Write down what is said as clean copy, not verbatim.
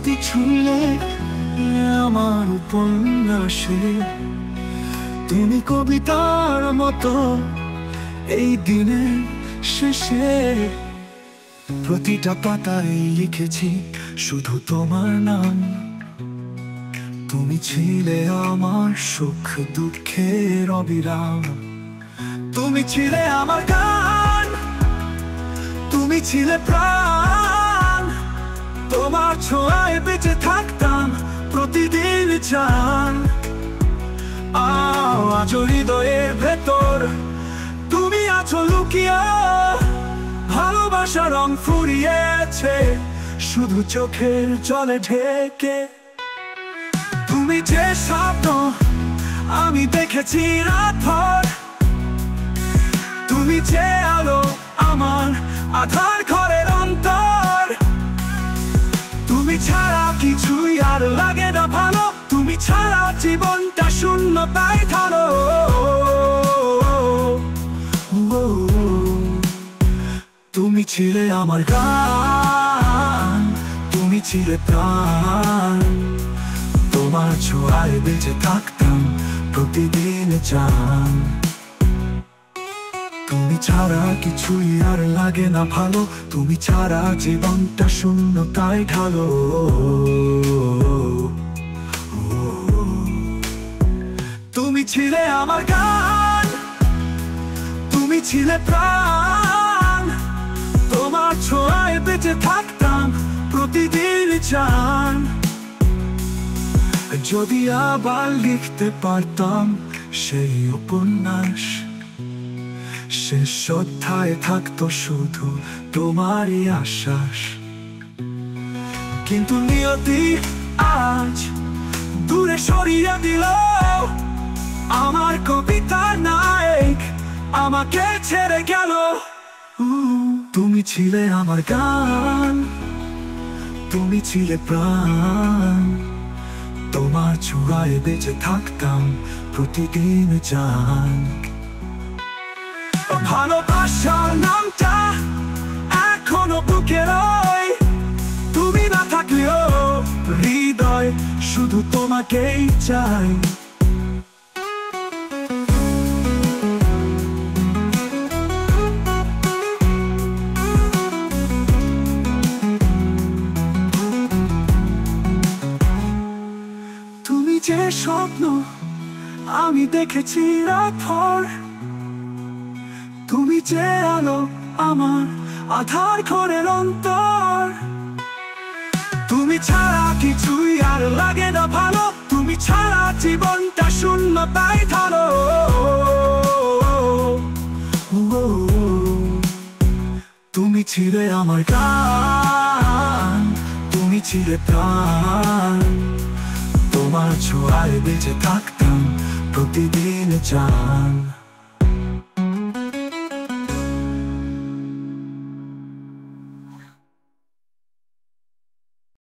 স্মৃতি ছুঁলে আমার উপন্যাসে, তুমি কবিতার মতো এই দিনের শেষে। প্রতিটা পাতায় লিখেছি শুধু তোমার নাম। তুমি ছিলে আমার সুখ দুঃখের অবিরাম। তুমি ছিলে আমার গান, তুমি ছিলে প্রাণ। তোমার ছোঁয়ায় বেঁচে থাকতাম প্রতিদিন জান। আজও হৃদয়ের ভেতর তুমি আছো লুকিয়ে, ভালোবাসার রং ফুরিয়েছে শুধু চোখের জলে ঢেকে। তুমি যে স্বপ্ন আমি দেখেছি রাতভর, তুমি যে আলো আমার আধার ঘরের অন্তর। তুমি ছাড়া কিছুই আর লাগে না ভালো, তুমি ছাড়া জীবনটা শূন্যতায় ঢালো। তুমি ছিলে আমার গান, তুমি ছিলে প্রাণ। তোমার ছোঁয়ায় বেঁচে থাকতাম প্রতিদিন জান। তুমি ছাড়া কিছুই আর লাগে না ভালো, তুমি ছাড়া জীবনটা শূন্যতায় ঢালো। তুমি ছিলে আমার গান, তুমি ছিলে প্রাণ। তোমার ছোঁয়ায় বেঁচে থাকতাম প্রতিদিন জান। যদি আবার লিখতে পারতাম সেই উপন্যাস, শেষ অধ্যায়ে থাকতো শুধু তোমারই আশ্বাস। কিন্তু নিয়তি আজ দূরে সরিয়ে দিল আমার কবিতার নায়ক, আমাকে ছেড়ে গেল। তুমি ছিলে আমার গান, তুমি ছিলে প্রাণ। তোমার ছোঁয়ায় বেঁচে থাকতাম প্রতিদিন জান। ভালোবাসার নামটা এখনো বুকে রয়, তুমি না থাকলেও হৃদয় শুধু তোমাকেই চাই। তুমি যে স্বপ্ন আমি দেখেছি রাতভর, তুমি যে আলো আমার আধার ঘরের অন্তর। তুমি ছাড়া কিছুই আর লাগে না ভালো, তুমি ছাড়া জীবনটা শূন্যতায় ঢালো। তুমি ছিলে আমার গান, তুমি ছিলে প্রাণ। তোমার ছোঁয়ায় বেঁচে থাকতাম প্রতিদিন জান।